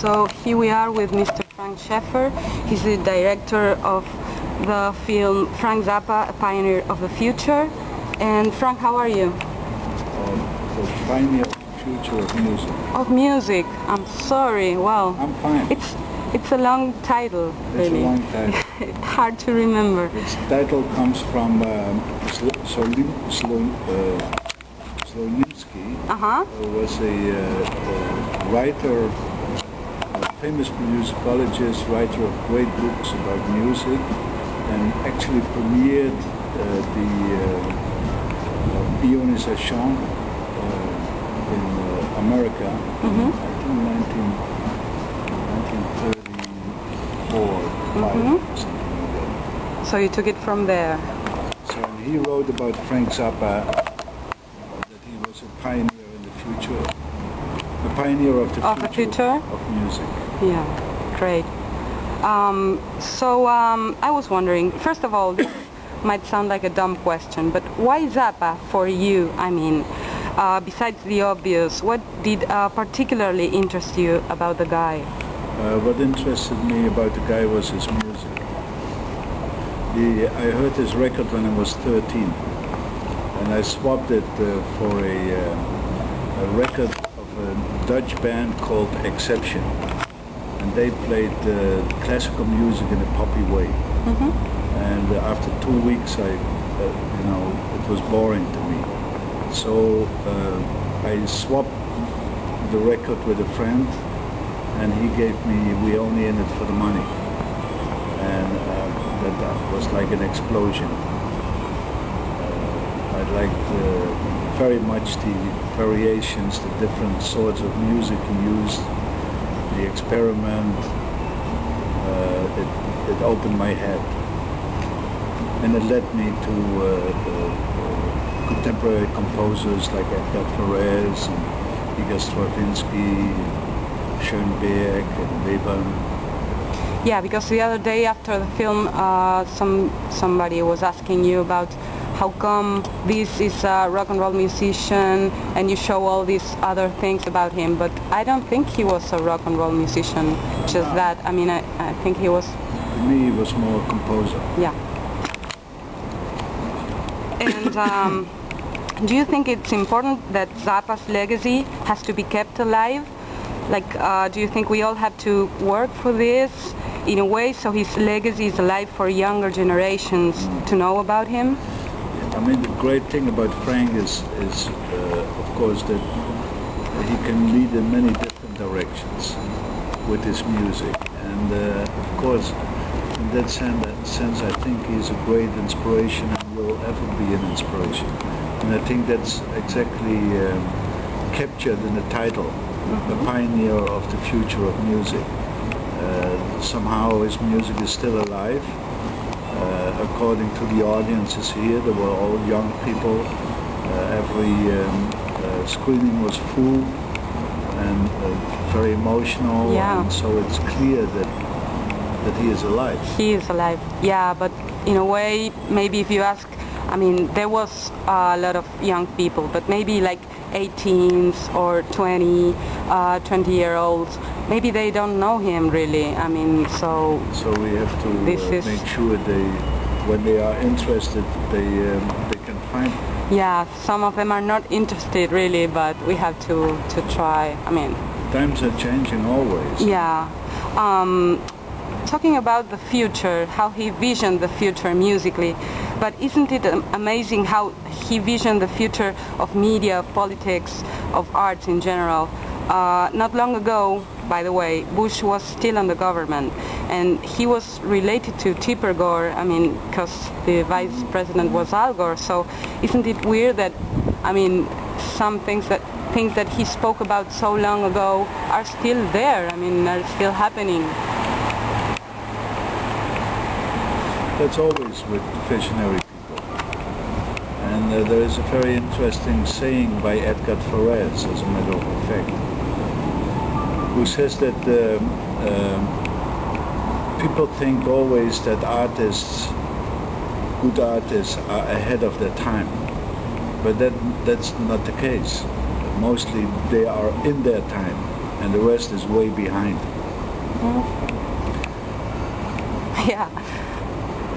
So here we are with Mr. Frank Scheffer. He's the director of the film Frank Zappa, a pioneer of the future. And Frank, how are you? The pioneer of the future of music. Of music. I'm sorry. Well, I'm fine. It's a long title, really. It's a long title. Hard to remember. Its title comes from Sloninsky, who was a writer, a famous musicologist, writer of great books about music, and actually premiered the ionisation in America, I think 1934, 5, something like that. So you took it from there. So he wrote about Frank Zappa, that he was a pioneer in the future, a pioneer of the future of music. Yeah, great. So I was wondering, first of all, this might sound like a dumb question, but why Zappa for you? I mean, besides the obvious, what did particularly interest you about the guy? What interested me about the guy was his music. I heard his record when I was 13, and I swapped it for a record of a Dutch band called Exception, and they played classical music in a poppy way. And after 2 weeks, it was boring to me. So I swapped the record with a friend, and he gave me "We Only In It For The Money," and that was like an explosion. I liked very much the variations, the different sorts of music he used, the experiment. It opened my head, and it led me to contemporary composers like Edgar Varèse and Igor Stravinsky, Schoenberg and Weber. Yeah, because the other day after the film, somebody was asking you about how come this is a rock and roll musician and you show all these other things about him, but I don't think he was a rock and roll musician, just that. I mean, I think he was... To me, he was more a composer. Yeah. And do you think it's important that Zappa's legacy has to be kept alive? Like, do you think we all have to work for this in a way so his legacy is alive for younger generations to know about him? I mean, the great thing about Frank is of course, that he can lead in many different directions with his music. And of course, in that sense, I think he's a great inspiration and will ever be an inspiration. And I think that's exactly captured in the title, the pioneer of the future of music. Somehow his music is still alive. According to the audiences here, they were all young people. Every screening was full and very emotional. Yeah. And so it's clear that he is alive. He is alive, yeah, but in a way, maybe if you ask, I mean, there was a lot of young people, but maybe like 18s or 20-year-olds, maybe they don't know him really. I mean, so we have to make sure when they are interested, they can find him. Yeah, some of them are not interested really, but we have to try. I mean, times are changing always. Yeah. Talking about the future, how he visioned the future musically, but isn't it amazing how he visioned the future of media, of politics, of arts in general? Not long ago, by the way, Bush was still on the government, and he was related to Tipper Gore, I mean, because the vice president was Al Gore, so isn't it weird that, I mean, some things that he spoke about so long ago are still there, I mean, are still happening? That's always with visionary people. And there is a very interesting saying by Edgar Varèse, as a matter of fact, who says that people think always that good artists are ahead of their time. But that's not the case. Mostly they are in their time and the rest is way behind. Yeah,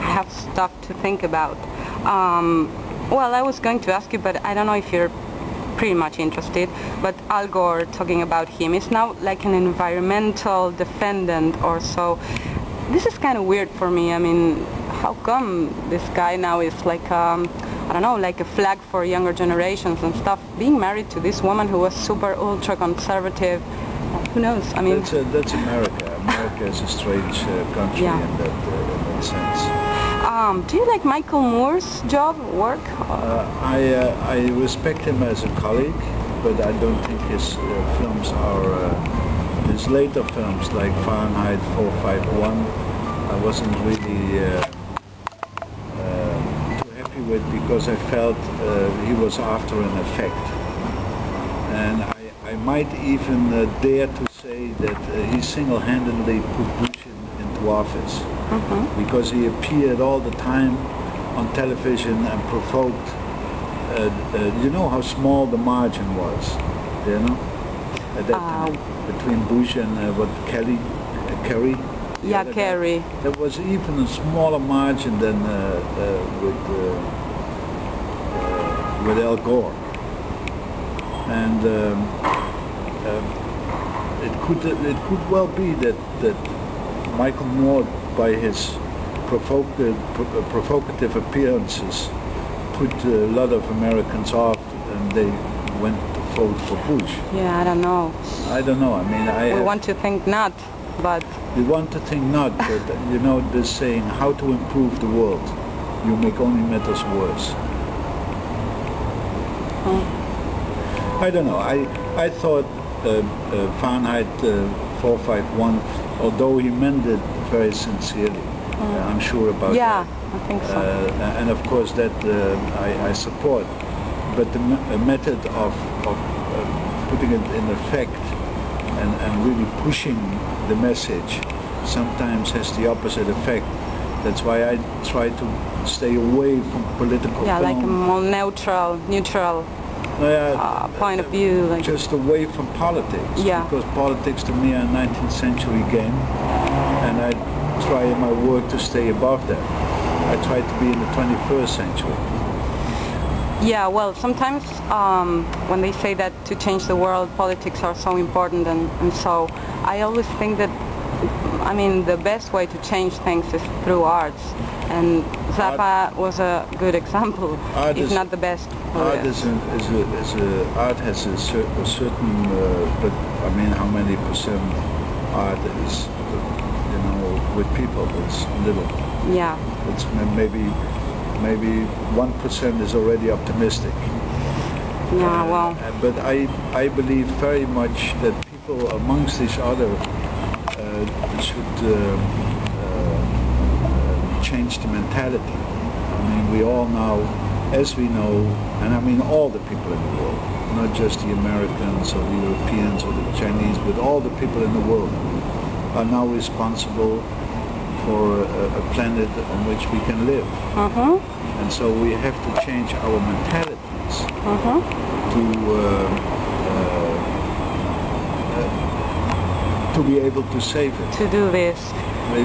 I have stuff to think about. Well, I was going to ask you, but I don't know if you're pretty much interested, but Al Gore, talking about him, is now like an environmental defendant or so. This is kind of weird for me. I mean, how come this guy now is like, I don't know, like a flag for younger generations and stuff, being married to this woman who was super ultra conservative? Who knows? I mean, that's America. America is a strange country Yeah. in that sense. Do you like Michael Moore's work? I respect him as a colleague, but I don't think his films are, his later films like Fahrenheit 451, I wasn't really too happy with, because I felt he was after an effect. And I might even dare to say that he single-handedly put Bush into office. Because he appeared all the time on television and provoked. You know how small the margin was, you know, at that time between Bush and Kerry. Yeah, Kerry. There was even a smaller margin than with Al Gore, and it could well be that Michael Moore, by his provocative appearances, put a lot of Americans off, and they went to vote for Bush. Yeah, I don't know. I don't know. I mean, We want to think not, but... We want to think not, but you know this saying, how to improve the world. You make only matters worse. I don't know. I thought Fahrenheit 451, although he meant it very sincerely, I'm sure about that. Yeah, I think so. And of course that I support. But the method of putting it in effect and really pushing the message sometimes has the opposite effect. That's why I try to stay away from political film. Like a more neutral point of view. Like just away from politics. Yeah. Because politics to me are a 19th century game, and I try in my work to stay above that. I try to be in the 21st century. Yeah, well, sometimes when they say that to change the world, politics are so important, and so I always think that, I mean, the best way to change things is through arts, and Zappa was a good example, if not the best. Art art has a certain, but I mean, how many percent art is, you know, with people? It's little. Yeah. It's maybe 1% is already optimistic. Yeah, well. But I believe very much that people amongst each other should change the mentality. I mean, we all now, as we know, and I mean all the people in the world, not just the Americans or the Europeans or the Chinese, but all the people in the world are now responsible for a planet on which we can live. And so we have to change our mentalities to be able to save it. To do this.